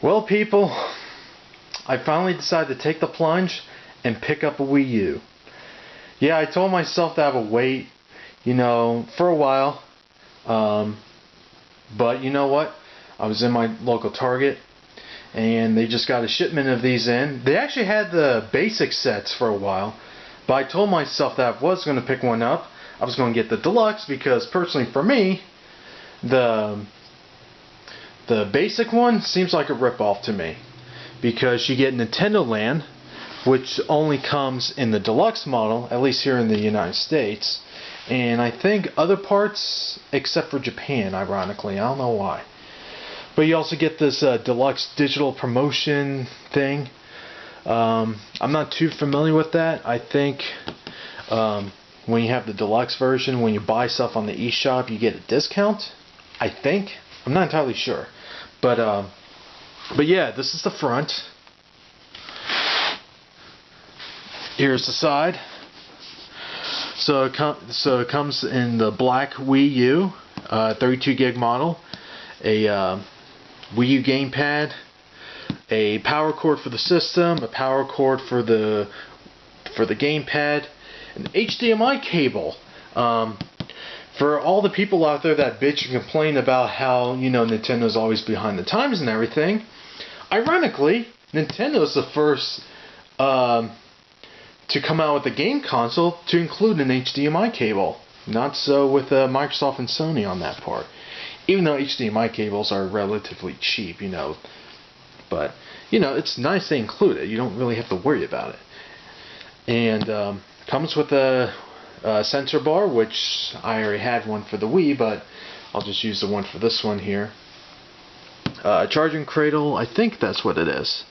Well, people, I finally decided to take the plunge and pick up a Wii U. Yeah, I told myself that I would wait, for a while. But you know what? I was in my local Target, and they just got a shipment of these in. They actually had the basic sets for a while, but I told myself that I was going to pick one up. I was going to get the deluxe because, personally for me, the basic one seems like a ripoff to me, because you get Nintendo Land, which only comes in the deluxe model, at least here in the United States, and I think other parts except for Japan, ironically. I don't know why. But you also get this deluxe digital promotion thing. I'm not too familiar with that. I think when you have the deluxe version, when you buy stuff on the eShop, you get a discount. I think. I'm not entirely sure. But yeah, this is the front. Here's the side. So it comes in the black Wii U, 32 gig model, a Wii U gamepad, a power cord for the system, a power cord for the gamepad, an HDMI cable. For all the people out there that bitch and complain about how Nintendo's always behind the times and everything, ironically, Nintendo's the first to come out with a game console to include an HDMI cable. Not so with Microsoft and Sony on that part. Even though HDMI cables are relatively cheap, But, it's nice they include it. You don't really have to worry about it. And comes with a sensor bar, which I already had one for the Wii, but I'll just use the one for this one here. Charging cradle, I think that's what it is.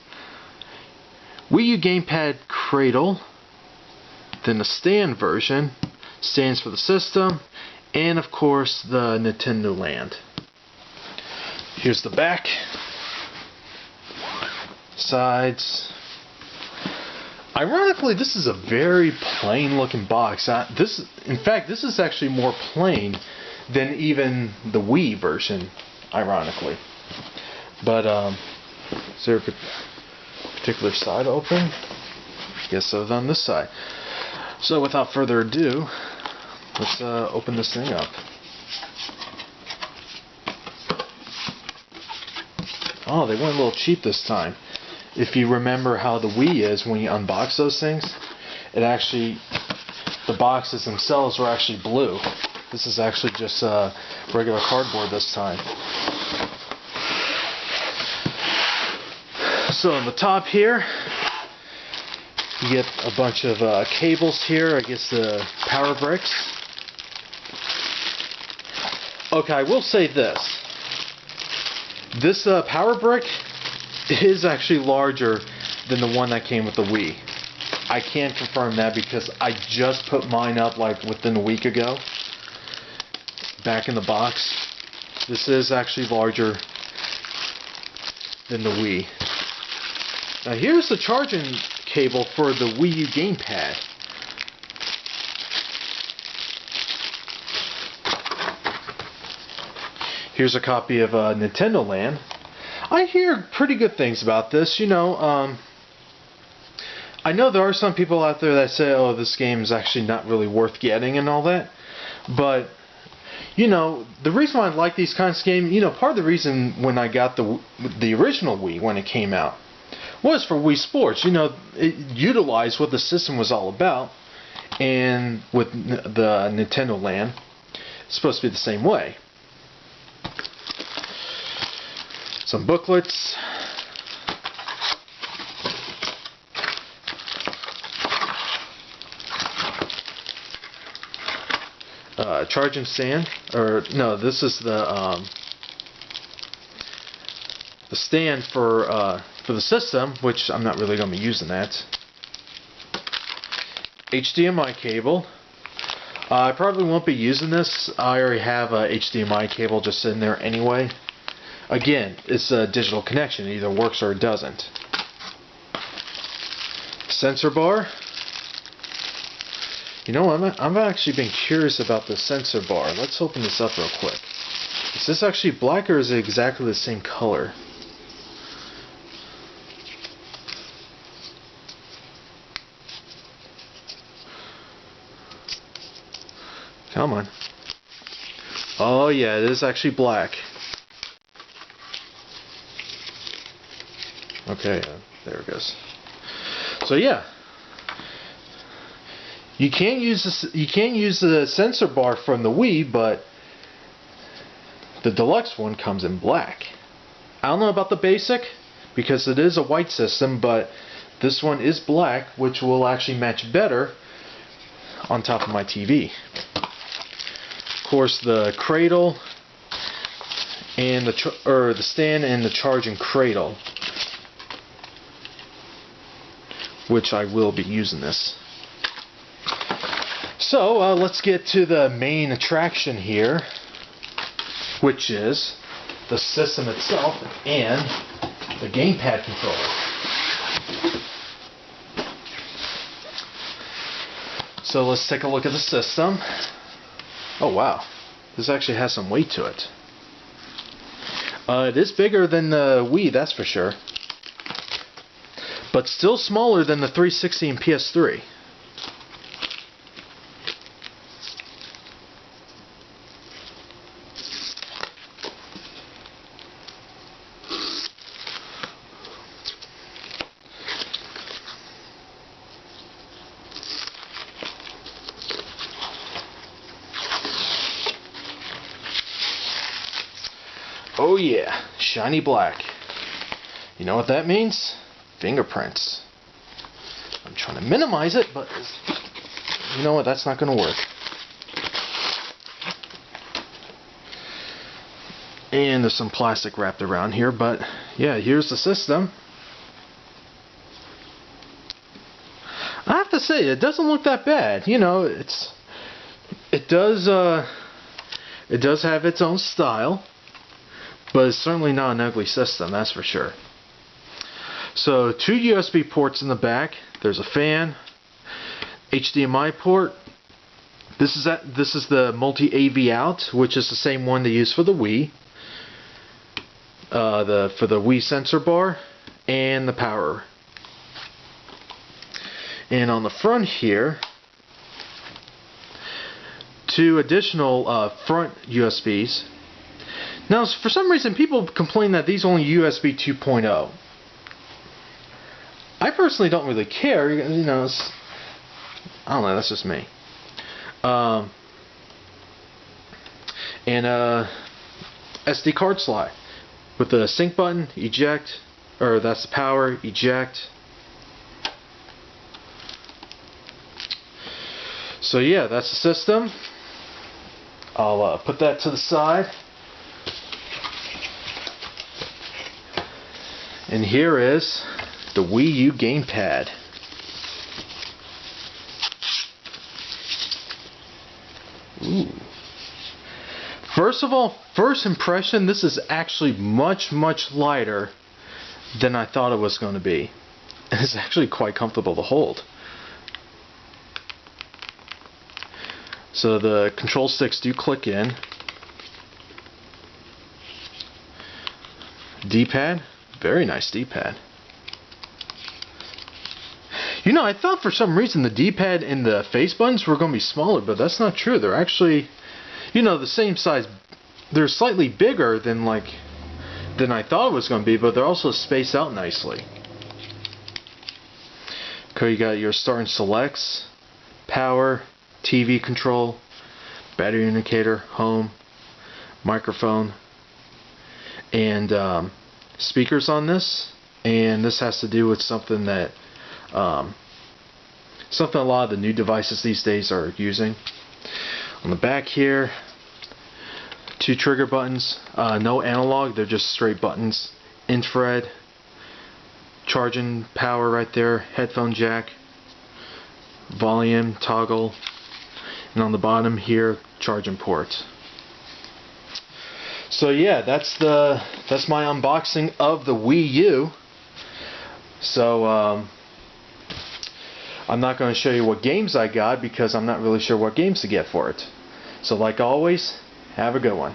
Wii U gamepad cradle. Then the stand version, stands for the system, and of course the Nintendo Land. Here's the back, sides. Ironically, this is a very plain looking box. In fact, this is actually more plain than even the Wii version, ironically. But is there a particular side open? I guess so on this side. So without further ado, let's open this thing up. Oh, they went a little cheap this time. If you remember how the Wii is when you unbox those things, the boxes themselves were actually blue. This is actually just regular cardboard this time. So on the top here, you get a bunch of cables here, I guess the power bricks. Okay, I will say this. This power brick is actually larger than the one that came with the Wii. I can't confirm that because I just put mine up like within a week ago. Back in the box. This is actually larger than the Wii. Now here's the charging cable for the Wii U gamepad. Here's a copy of Nintendo Land. I hear pretty good things about this. I know there are some people out there that say, oh, this game is actually not really worth getting and all that. But, the reason why I like these kinds of games, part of the reason when I got the original Wii when it came out was for Wii Sports. It utilized what the system was all about, and with the Nintendo Land, it's supposed to be the same way. Some booklets. Charging stand, or no, this is the stand for the system, which I'm not really going to be using that. HDMI cable. I probably won't be using this. I already have a HDMI cable just sitting there anyway. Again, it's a digital connection. It either works or it doesn't. Sensor bar. I've actually been curious about the sensor bar. Let's open this up real quick. Is this actually black or is it exactly the same color? Come on. Oh yeah, it is actually black. Okay, there it goes. So yeah, you can't use this. You can't use the sensor bar from the Wii, but the deluxe one comes in black. I don't know about the basic because it is a white system, but this one is black, which will actually match better on top of my TV. Of course, the cradle and the stand and the charging cradle, which I will be using this. So let's get to the main attraction here, which is the system itself and the gamepad controller. So let's take a look at the system. Oh wow, this actually has some weight to it. It is bigger than the Wii, that's for sure, but still smaller than the 360 and PS3. Oh yeah, shiny black. You know what that means? Fingerprints. I'm trying to minimize it, but you know what? That's not going to work. And there's some plastic wrapped around here, but yeah, here's the system. I have to say, it doesn't look that bad. You know, it does have its own style. But it's certainly not an ugly system, that's for sure. So 2 USB ports in the back. There's a fan, HDMI port. This is the multi-AV out, which is the same one they use for the Wii. For the Wii sensor bar and the power. And on the front here, 2 additional front USBs. Now, for some reason, people complain that these only USB 2.0. I personally don't really care. You know, I don't know. That's just me. And SD card slot with the sync button, eject, or that's the power, eject. So yeah, that's the system. I'll put that to the side. And here is the Wii U gamepad. Ooh. First of all, first impression, this is actually much lighter than I thought it was going to be. And it's actually quite comfortable to hold. So the control sticks do click in. D-pad. Very nice D-pad. You know, I thought for some reason the D-pad and the face buttons were going to be smaller, but that's not true. They're actually, you know, the same size. They're slightly bigger than I thought it was going to be, but they're also spaced out nicely. Okay, you got your start and selects, power, TV control, battery indicator, home, microphone, and speakers on this. And this has to do with something that something a lot of the new devices these days are using. On the back here, 2 trigger buttons, no analog, they're just straight buttons. Infrared, charging power right there, headphone jack, volume toggle, and on the bottom here, charging port. So yeah, that's my unboxing of the Wii U. So I'm not going to show you what games I got because I'm not really sure what games to get for it. So like always, have a good one.